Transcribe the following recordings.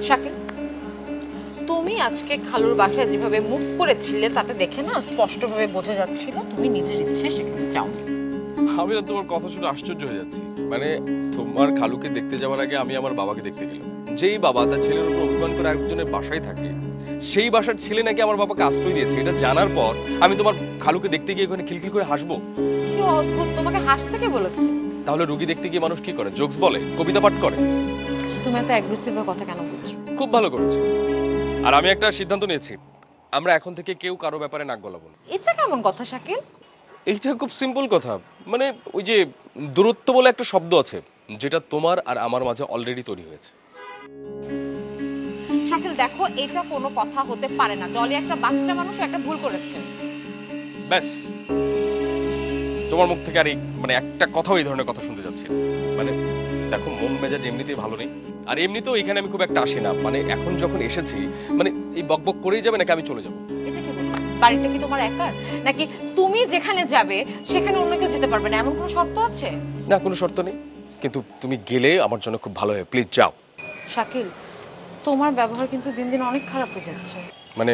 শাকিল, তুমি আজকে খালুর বাসায় যেভাবে মুখ করেছিলে তাতে দেখে না স্পষ্টভাবে বোঝা যাচ্ছিল তুমি নিজের ইচ্ছে সেখানে যাও। আমি না তোমার কথা শুনে আশ্চর্য হয়ে যাচ্ছি। মানে তোমার খালুকে দেখতে যাওয়ার আগে আমি আমার বাবাকে দেখতে গেলাম। যেই বাবা তার ছেলের উপর অভিমান করে আরেকজনের বাসায় থাকে, সেই বাসার ছেলে নাকি আমার বাবাকে আশ্রয় দিয়েছে। এটা জানার পর আমি তোমার খালুকে দেখতে গিয়ে ওখানে খিলখিল করে হাসবো? কি অদ্ভুত, তোমাকে হাসতে কে বলেছে? তাহলে রুগী দেখতে গিয়ে মানুষ কি করে? জোকস বলে, কবিতা পাঠ করে। তুমি এত অ্যাগ্রেসিভ কথা কেন বলছো? খুব ভালো করেছো। আর আমি একটা সিদ্ধান্ত নিয়েছি, আমরা এখন থেকে কেউ কারো ব্যাপারে নাক গলাবো না। এটা কেমন কথা শাকিল? এইটা খুব সিম্পল কথা। মানে ওই যে দূরত্ব বলে একটা শব্দ আছে, যেটা তোমার আর আমার মাঝে অলরেডি তৈরি হয়েছে। শাকিল দেখো, এটা কোনো কথা হতে পারে না। ডলি একটা বাচ্চা মানুষ, একটা ভুল করেছে। ব্যাস, তোমার মুখ থেকে আর মানে একটা কথাও এই ধরনের কথা শুনতে যাচ্ছি। মানে দেখো, মন মেজাজ এমনিতেই ভালো নেই, আর এমনিতেও এখানে আমি খুব একটা আসি না। মানে এখন যখন এসেছি, মানে এই বকবক করেই যাবে নাকি আমি চলে যাবো? এটা কি বলবো? বাড়িটা কি তোমার একার, নাকি তুমি যেখানে যাবে সেখানে অন্য কেউ যেতে পারবে না, এমন কোনো শর্ত আছে? না, কোনো শর্ত নেই, কিন্তু তুমি গেলে আমার জন্য খুব ভালো হয়। প্লিজ যাও। শাকিল, তোমার ব্যবহার কিন্তু দিন দিন অনেক খারাপ হয়ে যাচ্ছে। মানে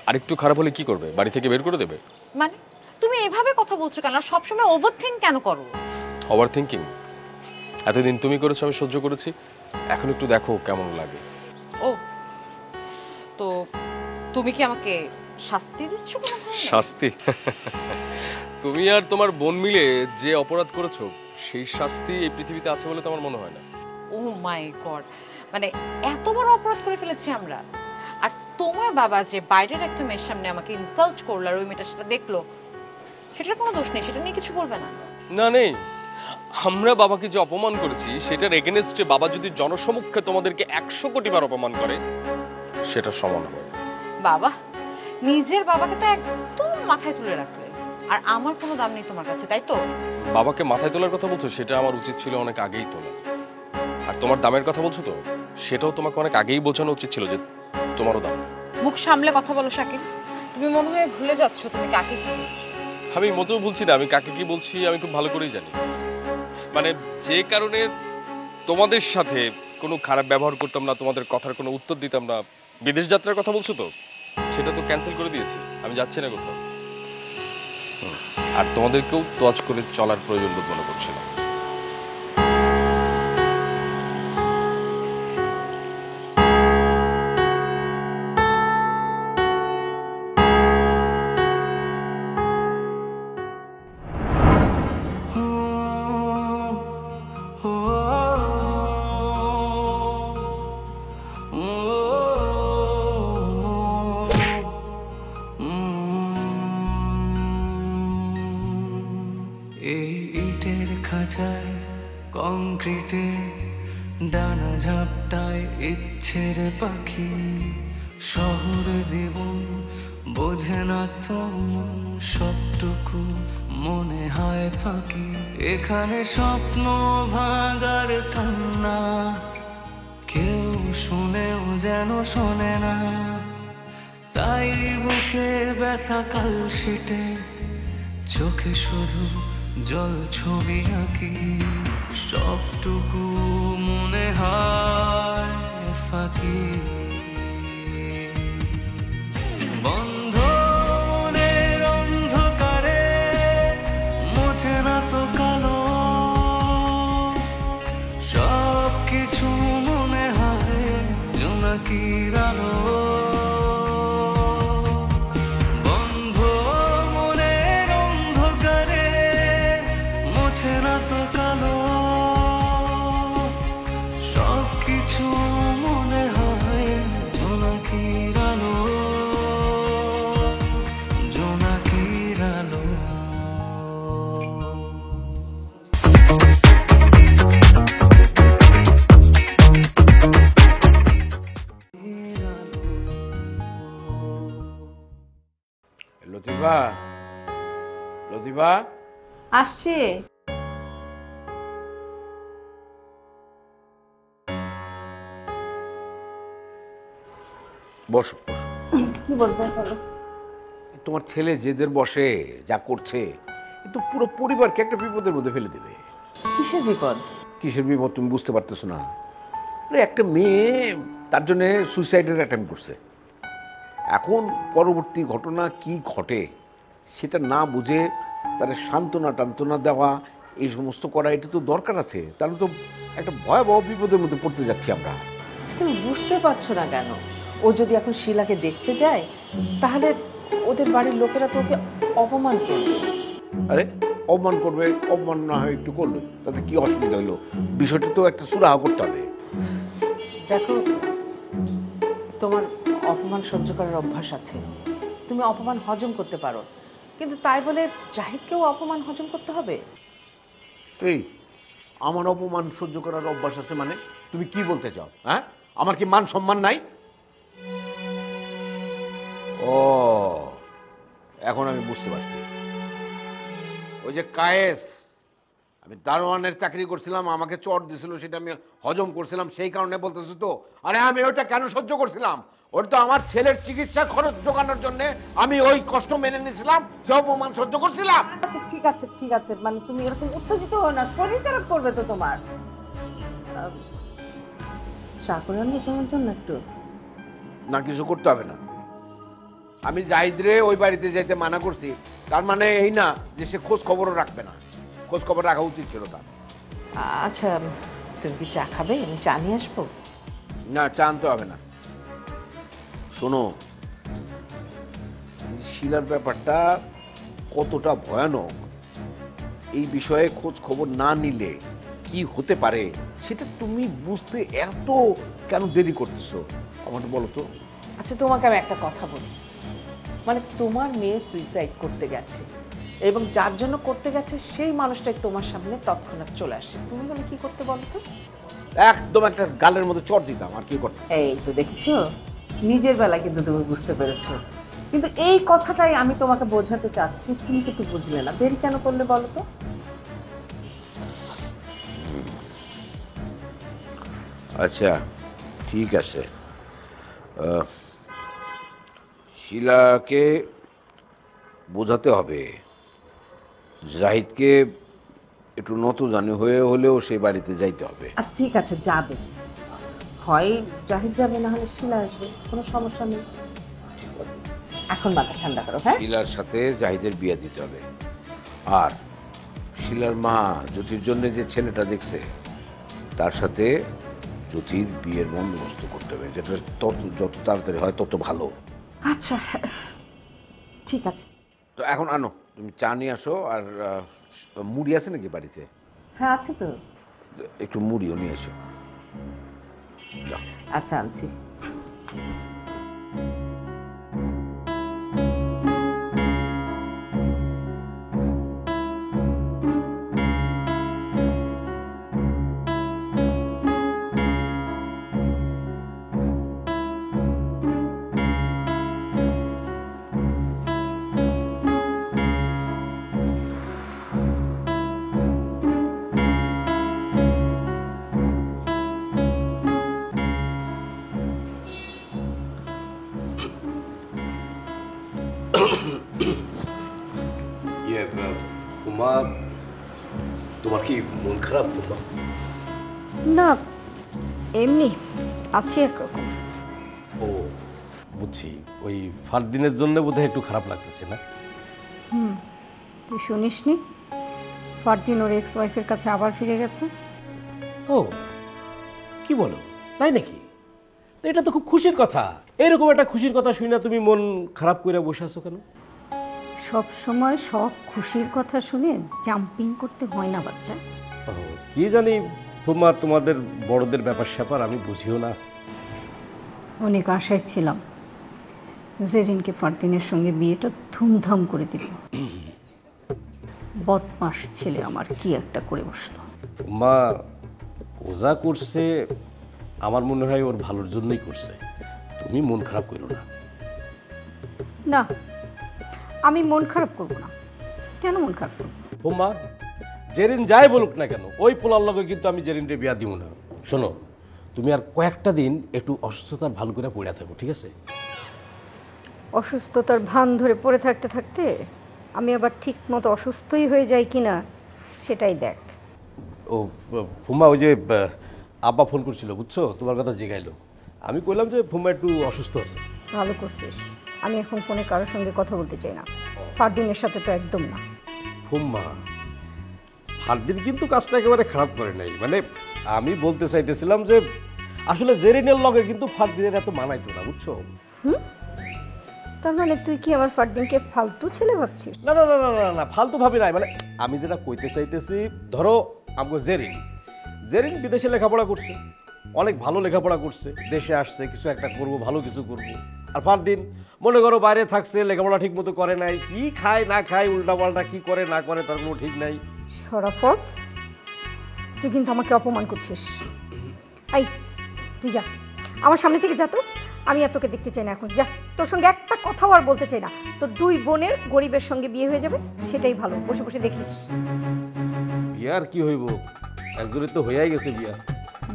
আরেকটু খারাপ হলে কি করবে? বাড়ি থেকে বের করে দেবে? মানে তুমি এভাবে কথা বলছো কেন? সবসময় ওভারথিংক কেন করো? ওভার থিঙ্কিং এতদিন তুমি করেছো, আমি সহ্য করেছি, এখন একটু দেখো কেমন লাগে। ও, তো তুমি কি আমাকে শাস্তি দিচ্ছ? কোনো ধরনের শাস্তি? তুমি আর তোমার বোন মিলে যে অপরাধ করেছো, সেই শাস্তি এই পৃথিবীতে আছে বলে তো আমার মনে হয় না। ও মাই গড, মানে এত বড় অপরাধ করে ফেলেছি আমরা। আর তোমার বাবা যে বাইরের একটা মেয়ের সামনে আমাকে ইনসাল্ট করলো আর ওই মেয়েটা সেটা দেখলো, সেটার কোনো দোষ নেই, সেটা নিয়ে কিছু বলবে না? না, নেই। আমরা বাবাকে যে অপমান করেছি, সেটার এগেনস্টে বাবা যদি জনসমক্ষে তোমাদেরকে 100 কোটি বার অপমান করে, সেটা সমান হবে। বাবা, নিজের বাবাকে তো একদম মাথায় তুলে রাখলে, আর আমার কোনো দাম নেই তোমার কাছে, তাই তো? বাবাকে মাথায় তোলার কথা বলছো, সেটা আমার উচিত ছিল অনেক আগেই তোলা। আর তোমার দামের কথা বলছো তো, সেটাও তোমাকে অনেক আগেই বোঝানো উচিত ছিল যে তোমারও দাম নেই। মুখ সামলে কথা বলো শাকিল, তুমি মনে হয় ভুলে যাচ্ছ তুমি কাকে কি বলছো। আমি মোটেও ভুলছি না, আমি কাকে কি বলছি আমি খুব ভালো করেই জানি। মানে যে কারণে তোমাদের সাথে কোনো খারাপ ব্যবহার করতাম না, তোমাদের কথার কোনো উত্তর দিতাম না, বিদেশ যাত্রার কথা বলছো তো, সেটা তো ক্যান্সেল করে দিয়েছি। আমি যাচ্ছি না কোথাও। আর তোমাদেরকেও তোয়াজ করে চলার প্রয়োজন বোধ মনে করছি না। এই ইটের খাঁচায় কংক্রিটে ডানা ঝাপটায় ইচ্ছের পাখি, শহর জীবন বোঝে না তো সবটুকু মনে হয় ফাঁকি। এখানে স্বপ্ন ভাঙার কান্না কেউ শুনেও যেন শোনে না, তাই বুকে ব্যথা কালশিটে চোখে শুধু জল ছবি আঁকি। সবটুকু মনে হয় ফাঁকি। বন্ধ মনের অন্ধকারে মুছে না তো কালো, সব কিছু মনে হয় জোনাকির আলো। লতিফা, লতিফা, আসছে। বসো। কি বলবো বলো। তোমার ছেলে যেদের বসে যা করছে, কিন্তু পুরো পরিবারকে একটা বিপদের মধ্যে ফেলে দেবে। কিসের বিপদ? কিসের বিপদ তুমি বুঝতে পারতেছো না? একটা মেয়ে তার জন্যে সুইসাইডের অ্যাটেম্প করছে। এখন পরবর্তী ঘটনা কি ঘটে সেটা না বুঝে তার সান্ত্বনা টান্তনা দেওয়া, এই সমস্ত করা, এটা তো দরকার আছে। তাহলে তো একটা ভয়াবহ বিপদের মধ্যে পড়তে যাচ্ছি আমরা। আচ্ছা, তুমি বুঝতে পারছো না কেন? ও যদি এখন শিলাকে দেখতে যায় তাহলে ওদের বাড়ির লোকেরা তো ওকে অপমান করবে। আরে অপমান করবে, অপমান না হয় একটু করলো, তাতে কি অসুবিধা হলো? বিষয়টা তো একটা সুরাহা করতে হবে। দেখো, তোমার অপমান সহ্য করার অভ্যাস আছে, তুমি অপমান হজম করতে পারো, কিন্তু তাই বলে জাহিদকেও অপমান হজম করতে হবে? এই আমার অপমান সহ্য করার অভ্যাস আছে মানে তুমি কি বলতে চাও? হ্যাঁ, আমার কি মান সম্মান নাই? ও, এখন আমি বুঝতে পারছি। ওই যে কায়েস, আমি দারোয়ানের চাকরি করছিলাম, আমাকে চট দিছিল, সেটা আমি হজম করছিলাম, সেই কারণে বলতেছি তো। আরে আমি ওইটা কেন সহ্য করছিলাম? ওটা তো আমার ছেলের চিকিৎসা খরচ জোগানোর জন্য আমি ওই কষ্ট মেনে নিয়েছিলাম, সে অপমান সহ্য করছিলাম। আচ্ছা ঠিক আছে ঠিক আছে, মানে তুমি এরকম উত্তেজিত হও না, শরীর খারাপ করবে তো তোমার। চা করে আনবো তোমার জন্য একটু? না, কিছু করতে হবে না। আমি জাহিদরে ওই বাড়িতে যেতে মানা করছি, তার মানে এই না যে সে খোঁজ খবরও রাখবে না। খোঁজ খবর রাখা উচিত ছিল তার। আচ্ছা, তুমি কি চা খাবে? আমি চা নিয়ে আসবো? না, চা আনতে হবে না। শোনো, শিলার ব্যাপারটা কতটা ভয়ানক, এই বিষয়ে খোঁজ খবর না নিলে কি হতে পারে সেটা তুমি বুঝতে এত কেন দেরি করতেছো আমাকে বলো তো। আচ্ছা, তোমাকে আমি একটা কথা বলি, মানে তোমার মেয়ে সুইসাইড করতে গেছে এবং যার জন্য করতে গেছে সেই মানুষটাই তোমার সামনে তৎক্ষণাৎ চলে আসে, তুমি বলে কি করতে বলো তো? একদম একটা গালের মধ্যে চট দিতাম, আর কি করতাম। এই তো দেখেছো, নিজের বেলা কিন্তু তুমি বুঝতে পেরেছো, কিন্তু এই কথাটাই আমি তোমাকে বোঝাতে চাচ্ছি, তুমি কিন্তু বুঝলে না। দেরি কেন করলে বলো তো? আচ্ছা ঠিক আছে, শিলাকে বোঝাতে হবে, জাহিদকে একটু নতজানি হয়ে হলেও সেই বাড়িতে যাইতে হবে। আচ্ছা ঠিক আছে, যাবে, হয় জাহিদ যাবে, না হলে শিলা আসবে, কোনো সমস্যা নেই। এখন মাথা ঠান্ডা করো। হ্যাঁ, শিলার সাথে জাহিদের বিয়ে দিতে হবে। আর শিলার মা জ্যোতির জন্য যে ছেলেটা দেখছে তার সাথে জ্যোতির বিয়ের বন্দোবস্ত করতে হবে, যেটা যত তাড়াতাড়ি হয় তত ভালো। আচ্ছা ঠিক আছে। তো এখন আনো, তুমি চা নিয়ে আসো। আর মুড়ি আছে নাকি বাড়িতে? হ্যাঁ আছে তো। একটু মুড়িও নিয়ে এসো। যাও। আচ্ছা আনছি। উমা, তোমার কি মন খারাপ? উমা, না, এমনি আছি একরকম। ও বুঝছি, ওই ফারদিনের জন্য বোধহয় একটু খারাপ লাগতেছে না? তুই শুনিসনি ফারদিন ওর এক্স ওয়াইফের কাছে আবার ফিরে গেছে? ও কি বলো, তাই নাকি? তো এটা তো খুব খুশির কথা। এরকম একটা খুশির কথা শুনে তুমি মন খারাপ করে বসে আছো কেন? সব সময় সব খুশির কথা শুনে জাম্পিং করতে হয় না বাচ্চা। ও কি জানি, তোমার তোমাদের বড়দের ব্যাপার স্যাপার আমি বুঝিও না। অনেক আশায় ছিলাম জেরিনকে ফারদিনের সঙ্গে বিয়েটা ধুমধাম করে দিল। বদমাস ছেলে আমার কি একটা করে বসলো। মা ওজা করছে, আমার মনে হয় ওর ভালোর জন্যই করছে। তুমি মন খারাপ করো না। না, আমি মন খারাপ করব না। কেন মন খারাপ করব? বোমা, জেরিন যাই বলুক না কেন, ওই পোলার লগে কিন্তু আমি জেরিনকে বিয়া দিব না। শোনো, তুমি আর কয়েকটা দিন একটু অসুস্থতার ভালো করে পড়ে থাকো, ঠিক আছে? অসুস্থতার ভান ধরে পড়ে থাকতে থাকতে আমি আবার ঠিক মতো অসুস্থই হয়ে যাই কিনা সেটাই দেখ। ও ফুমা, ওই যে আব্বা ফোন করছিল বুঝছো, তোমার কথা জিগাইলো আমি কইলাম যে ফুম্মা একটু অসুস্থ আছে। ভালো করছিস। আমি এখন ফোনে কারোর সঙ্গে কথা বলতে চাই না, ফারদিনের সাথে তো একদম না। ফুম্মা, ফারদিন কিন্তু কাজটা একেবারে খারাপ করে নাই, মানে আমি বলতে চাইতেছিলাম যে আসলে জেরিনের লগে কিন্তু ফারদিনের এত মানাইতো না, বুঝছো? তার মানে তুই কি আমার ফারদিনকে ফালতু ছেলে ভাবছিস? না না না না না না, ফালতু ভাবি নাই, মানে আমি যেটা কইতে চাইতেছি, ধরো আমগো জেরিন জেরিন বিদেশে লেখাপড়া করছে, অনেক ভালো লেখাপড়া করছে, দেশে আসছে, কিছু একটা করব, ভালো কিছু করব। আর ফারদিন মনে করো বাইরে থাকছে, লেখাপড়া ঠিক মতো করে নাই, কি খায় না খায়, উল্টাপাল্টা কি করে না করে তার কোনো ঠিক নাই। শরাফত, তুই কিন্তু আমাকে অপমান করছিস। আই, তুই যা আমার সামনে থেকে, যা তো। আমি আর তোকে দেখতে চাই না এখন, যা। তোর সঙ্গে একটা কথাও আর বলতে চাই না। তোর দুই বোনের গরিবের সঙ্গে বিয়ে হয়ে যাবে, সেটাই ভালো, বসে বসে দেখিস। বিয়ার কি হইব, একজনের তো হইয়াই গেছে বিয়া,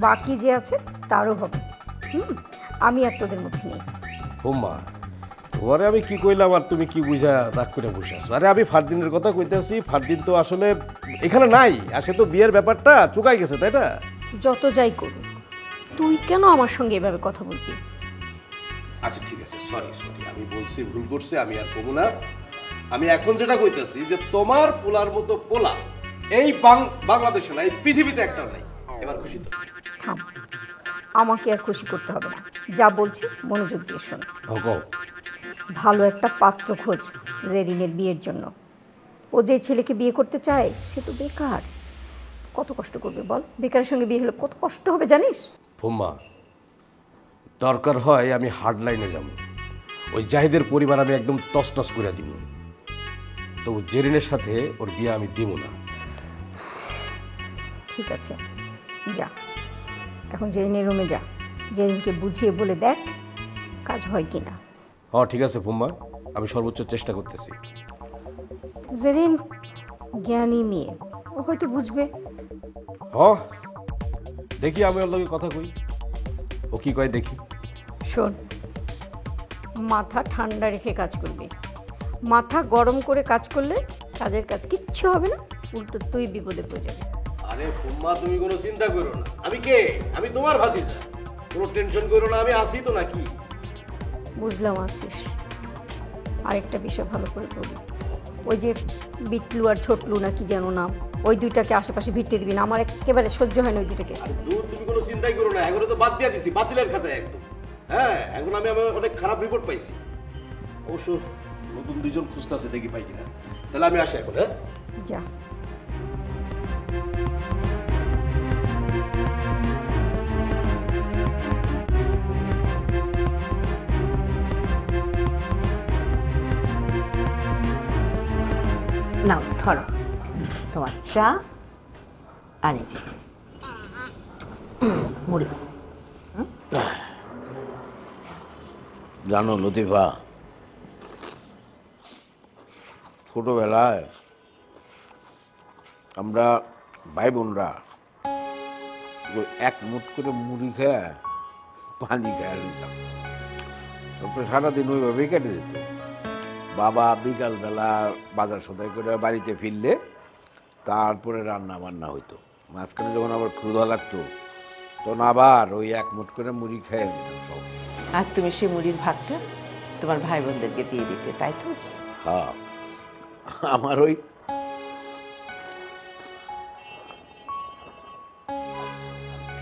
বাকি যে আছে তারও হবে। আমি আর তোদের মধ্যে নেই। হোম্মা তোমারে আমি কি কইলাম আর তুমি কি বুঝা রাগ করে বসে আছো? আরে আমি ফারদিনের কথা কইতেছি, ফারদিন তো আসলে এখানে নাই, আর সে তো বিয়ের ব্যাপারটা চুকাই গেছে, তাই না? যত যাই করুক, তুই কেন আমার সঙ্গে এভাবে কথা বলবি? আচ্ছা ঠিক আছে, সরি সরি, আমি বলছি ভুল করছি, আমি আর কমু না। আমি এখন যেটা কইতেছি যে তোমার পোলার মতো পোলা এই বাংলাদেশে নাই, পৃথিবীতে একটা নাই। এবার খুশি তো? থাম, আমাকে আর খুশি করতে হবে না। যা বলছি মনোযোগ দিয়ে শোন। ভালো একটা পাত্র খোঁজ জেরিনের বিয়ের জন্য। ও যে ছেলেকে বিয়ে করতে চায় সে তো বেকার। কত কষ্ট করবে বল? বেকারের সঙ্গে বিয়ে হলে কত কষ্ট হবে জানিস? ফুম্মা, দরকার হয় আমি হার্ড লাইনে যাব, ওই জাহিদের পরিবার আমি একদম তছনছ করে দিব, তো জেরিনের সাথে ওর বিয়ে আমি দিব না। ঠিক আছে, যা এখন জেরিনের রুমে যা, জেরিনকে বুঝিয়ে বলে দেখ কাজ হয় কি না। হ্যাঁ ঠিক আছে ফুম্মা, আমি সর্বোচ্চ চেষ্টা করতেছি। জেরিন জ্ঞানী মেয়ে, ও হয়তো বুঝবে। হ্যাঁ দেখি, আমি ওর লগে কথা কই, ও কি কয় দেখি। শোন, মাথা ঠান্ডা রেখে কাজ করবি। মাথা গরম করে কাজ করলে কাজের কাজ কিচ্ছু হবে না, উল্টো তুই বিপদে পড়ে যাবি। আরে ফুম্মা তুমি কোনো চিন্তা করো না, আমি কে, আমি তোমার ভাতিজা, কোনো টেনশন করো না, আমি আসি তো নাকি। বুঝলাম আসিস। আরেকটা বিষয় ভালো করে বলি, ওই যে বিটলু আর ছোটলু না কি যেন নাম, ওই দুইটাকে আশেপাশে ভিড়তে দিবি না, আমার একেবারে সহ্য হয় না ওই দুইটাকে। তুমি কোনো চিন্তাই করো না, এগুলো তো বাদ দিয়ে দিছি, বাতিলের খাতায় একদম। হ্যাঁ এখন আমি আমার অনেক খারাপ রিপোর্ট পাইছি, অবশ্য নতুন দুইজন খুঁজতেছে, দেখি পাই কিনা। তাহলে আমি আসি এখন। হ্যাঁ যা। নাও ধরো তোমার চা আর এই যে মুড়ি। জানো লতিফা, ছোটবেলায় আমরা ভাই বোনরা ওই এক মুঠ করে মুড়ি খেয়ে পানি খেয়ে নিতাম, তারপরে সারাদিন ওইভাবেই কেটে যেত। বাবা বিকালবেলা বাজার সদাই করে বাড়িতে ফিরলে তারপরে রান্না বান্না হইতো, মাঝখানে যখন আবার ক্ষুধা লাগতো তখন আবার ওই এক মুঠ করে মুড়ি খেয়ে নিতাম সব। আর তুমি সেই মুড়ির ভাগটা তোমার ভাই বোনদেরকে দিয়ে দিতে, তাই তো? হ্যাঁ, আমার ওই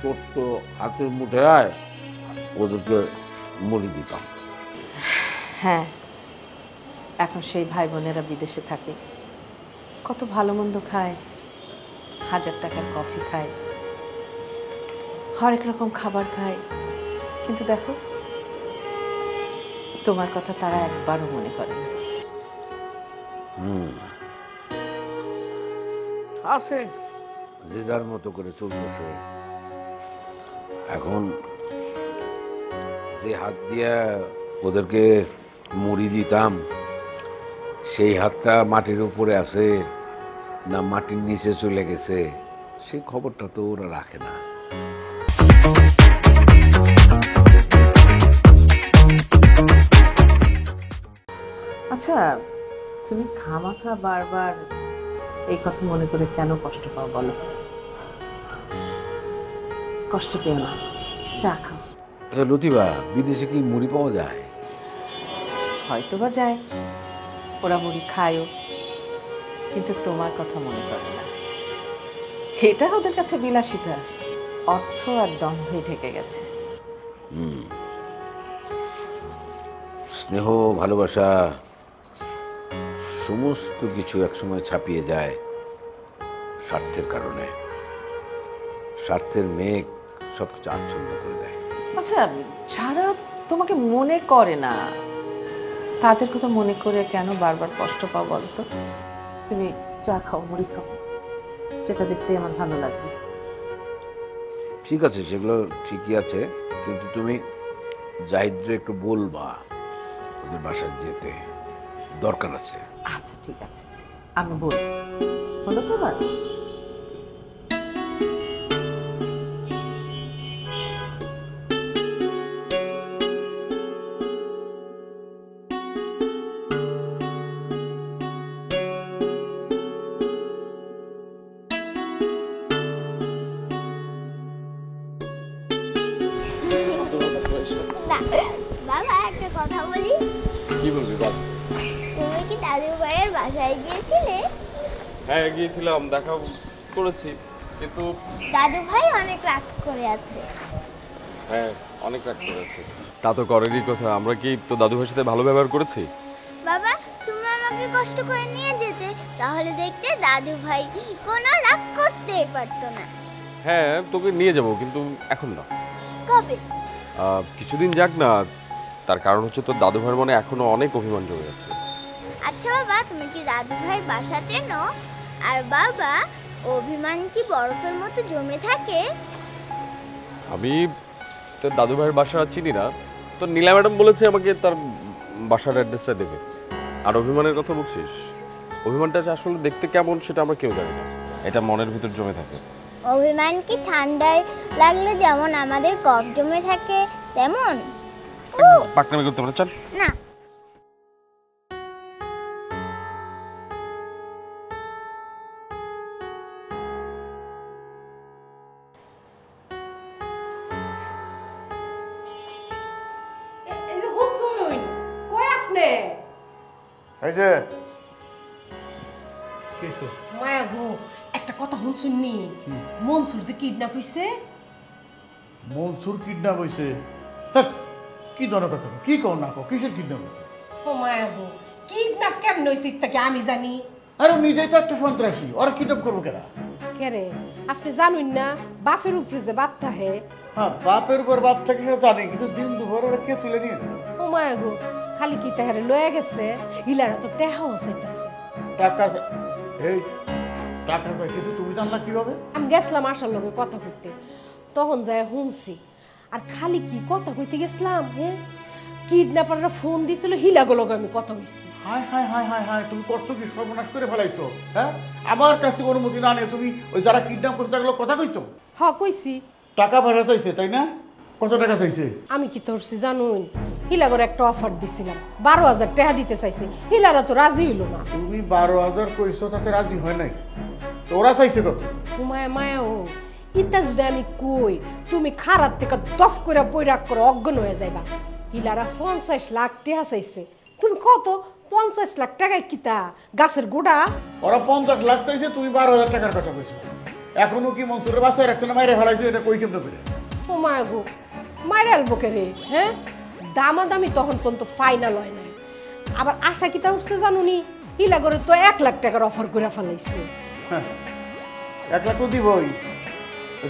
ছোট্ট হাতের মুঠে আয় ওদেরকে মুড়ি দিতাম। হ্যাঁ, এখন সেই ভাই বোনেরা বিদেশে থাকে, কত ভালো মন্দ খায়, 1000 টাকার কফি খায়, হরেক রকম খাবার খায়, কিন্তু দেখো তোমার কথা তারা একবারও মনে করে না। আছে যে যার মতো করে চলতেছে। এখন যে হাত দিয়ে ওদেরকে মুড়ি দিতাম সেই হাতটা মাটির উপরে আছে না মাটির নিচে চলে গেছে সেই খবরটা তো ওরা রাখে না। আচ্ছা, তুমি খামাখা বারবার এই কথা মনে করে কেন কষ্ট পাও বলো? কষ্ট পেও না, চা খাও। আচ্ছা লতিফা, বিদেশে কি মুড়ি পাওয়া যায়? হয়তো বা যায়, ওরা মুড়ি খায়ও, কিন্তু তোমার কথা মনে করে না। এটা ওদের কাছে বিলাসিতা, অর্থ আর দ্বন্দ্বই ঢেকে গেছে। স্নেহ, ভালোবাসা সমস্ত কিছু একসময় ছাপিয়ে যায় স্বার্থের কারণে। স্বার্থের মেঘ সবকিছু আচ্ছন্ন করে দেয়। আচ্ছা, যারা তোমাকে মনে করে না তাদের কথা মনে করে কেন বারবার কষ্ট পাও বলতো? তুমি চা খাও, মুড়ি খাও, সেটা দেখতেই আমার ভালো লাগবে। ঠিক আছে, সেগুলো ঠিকই আছে, কিন্তু তুমি জাহিদরে একটু বলবা ওদের বাসায় যেতে দরকার আছে। আচ্ছা ঠিক আছে, আমি বলবো। হলো তোমার? বাবা, একটা কথা বলি। কি বলবি বল। তুমি কি দাদু ভাইয়ের বাসায় গিয়েছিলে? হ্যাঁ গিয়েছিলাম, দেখা করেছি, কিন্তু দাদু ভাই অনেক রাগ করে আছে। হ্যাঁ অনেক রাগ করেছে। তা তো করেরই কথা, আমরা কি তো দাদু ভাইয়ের সাথে ভালো ব্যবহার করেছি? বাবা, তুমি আমাকে কষ্ট করে নিয়ে যেতে, তাহলে দেখতে দাদু ভাই কোনো রাগ করতেই পারতো না। হ্যাঁ তোকে নিয়ে যাব, কিন্তু এখন না। কবে? কিছুদিন যাক না। তার কারণ হচ্ছে তোর দাদু ভাইয়ের মনে এখনো অনেক অভিমান জমে আছে। আচ্ছা বাবা, তুমি কি দাদু ভাইয়ের বাসা চেনো? আর বাবা, অভিমান কি বরফের মতো জমে থাকে? আমি তোর দাদু ভাইয়ের বাসা চিনি না, তোর নীলা ম্যাডাম বলেছে আমাকে তার বাসার অ্যাড্রেসটা দেবে। আর অভিমানের কথা বলছিস, অভিমানটা যে আসলে দেখতে কেমন সেটা আমরা কেউ জানি না, এটা মনের ভিতর জমে থাকে। অভিমান কি ঠান্ডায় লাগলে যেমন আমাদের কফ জমে থাকে তেমন? পাকনামি করতে পারে, চল। না। এই যে হুনসুন, কই আপনি? এই যে মায়া গো, একটা কথা হুনসুন নি, মনসুর যে কিডন্যাপ হইছে। মনসুর কিডন্যাপ হয়েছে? হ্যাঁ, কি ধরনের কথা, কি কর না কর, কিসের কিডন্যাপ হয়েছে? ও মায়া গো, কিডন্যাপ কেমন হইছে তাকে আমি জানি। আরে নিজেই তো একটা সন্ত্রাসী, ওরা কিডন্যাপ করবো কেনা? কে রে, আপনি জানুন না বাপের উপরে যে বাপ থাকে। হ্যাঁ, বাপের উপর বাপ থাকে সেটা জানি, কিন্তু দিন দুপুর ওরা কে তুলে নিয়ে গেল? ও মায়া গো, খালি কি তাহারে লয়ে গেছে, ইলারা তো টেহাও চাইতেছে। টাকা এই টাকা চাই, কিন্তু তুমি জানলা কিভাবে? আমি গেছিলাম আশার লগে কথা কইতে, তখন যায় শুনছি। আর খালি কি কথা কইতে গেছিলাম, হ্যাঁ কিডন্যাপাররা ফোন দিছিল, হিলাগো লগে আমি কথা হইছি। হায় হায় হায় হায় হায়, তুমি কত কি সর্বনাশ করে ফেলাইছো। হ্যাঁ, আমার কাছ থেকে অনুমতি না নিয়ে তুমি ওই যারা কিডন্যাপ করছে তাগুলো কথা কইছো? হ কইছি। টাকা ভাড়া চাইছে তাই না? কত টাকা চাইছে? আমি কি ধরছি জানুন, হিলাগর একটা অফার দিছিলাম, 12,000 টাকা দিতে চাইছে, হিলারা তো রাজি হইল না। তুমি 12,000 কইছো, তাতে রাজি হয় নাই, তো ওরা চাইছে কত? মায়া মায়া ও ইতা যদি আমি কই, তুমি খারাপ থেকে দফ করে পৈরাক করে অজ্ঞান হয়ে যাইবা। হিলারা 50 লাখ টাকা চাইছে, তুমি কত 50 লাখ টাকায় কিতা গাছের গোড়া? ওরা 50 লাখ চাইছে, তুমি 12,000 টাকার কথা কইছো। এখনো কি মনসুরের বাসায় রাখছে না মাইরে ফেলাইছো? এটা কই কেমন করে? ও মায়া গো, মাইরা আলবো কে রে? হ্যাঁ, দামাদামি তখন পর্যন্ত ফাইনাল হয় নাই। আবার আশা কিতা উঠছে জানুনি, হিলা করে তো 1 লাখ টাকার অফার করে ফেলাইছে। 1 লাখ তো দিবই,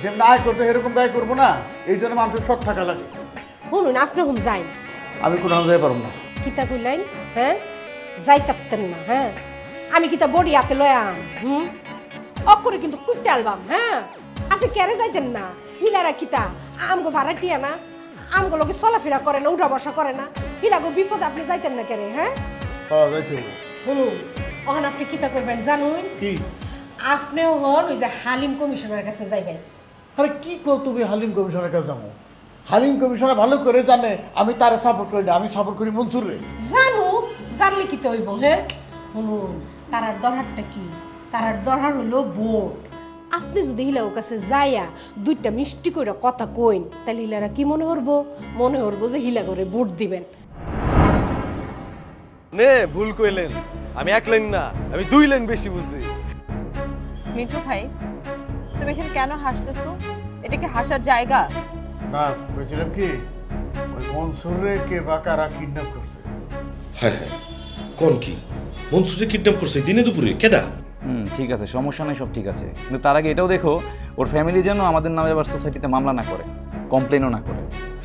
যেমন আয় করতে এরকম ব্যয় করবো না, এই জন্য মানুষের সৎ থাকা লাগে। শুনুন, আপনি হুন যাই, আমি কোনো যাই পারবো না। কিতা কইলাইন? হ্যাঁ, যাই কাটতেন না। হ্যাঁ, আমি কিতা বডি হাতে লয় আম, অকরে কিন্তু কুটতে আলবাম। হ্যাঁ, আপনি কেড়ে যাইতেন না। হিলারা কিতা আমগো ভাড়াটিয়া না, আমগো লোকে চলাফেরা করে না, উঠা বসা করে না, হিলাগো বিপদ আপনি যাইতেন না কেড়ে? হ্যাঁ যাইতে হবে। শুনুন, এখন আপনি কিতা করবেন জানুন? কি? আপনিও হন ওই যে হালিম কমিশনারের কাছে যাইবেন। আরে কি কর তুমি হালিম কমিশনের কাছে যাবো? হালিম কমিশনার ভালো করে জানে আমি তারা সাপোর্ট করি না, আমি সাপোর্ট করি মনসুর রে। জানো, জানলে কি হইব? হ্যাঁ শুনুন, তারার দরহারটা কি? তারার দরহার হইলো ভোট। আপনি যদি হিলার কাছে যাইয়া দুইটা মিষ্টি করে কথা কইন তাহলে হিলারা কি মনে হরবো? মনে হরবো যে হিলা করে ভোট দিবেন। নে ভুল কইলেন, আমি 1 লাইন না, আমি 2 লাইন বেশি বুঝি। মিন্টু ভাই, তুমি এখানে কেন হাসতেছো? এটা কি হাসার জায়গা? না, বলছিলাম কি ওই মনসুরে কে বা কারা কিডন্যাপ করছে। হ্যাঁ হ্যাঁ, কোন কি মনসুরে কিডন্যাপ করছে দিনে দুপুরে? কেডা? ঠিক আছে, সমস্যা নাই, সব ঠিক আছে, কিন্তু তার আগে এটাও দেখো ওর ফ্যামিলি যেন আমাদের নামে আবার সোসাইটিতে মামলা না করে, কমপ্লেনও না করে।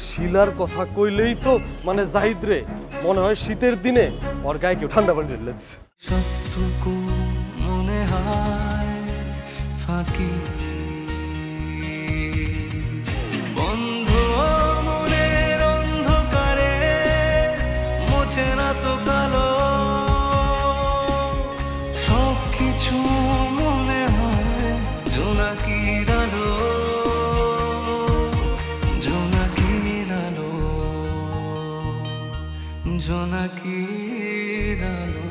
শিলার কথা কইলেই তো মানে জাহিদ রে মনে হয় শীতের দিনে ওর গায়ে কেউ ঠান্ডা পানি ঢেলে দিচ্ছে। সবটুকু মনে হয় ফাঁকি, বন্ধ মনের অন্ধকারে মোছে না তো কালো, সব কিছু মনে হয় জোনাকির আলো, জোনাকির আলো, জোনাকির আলো।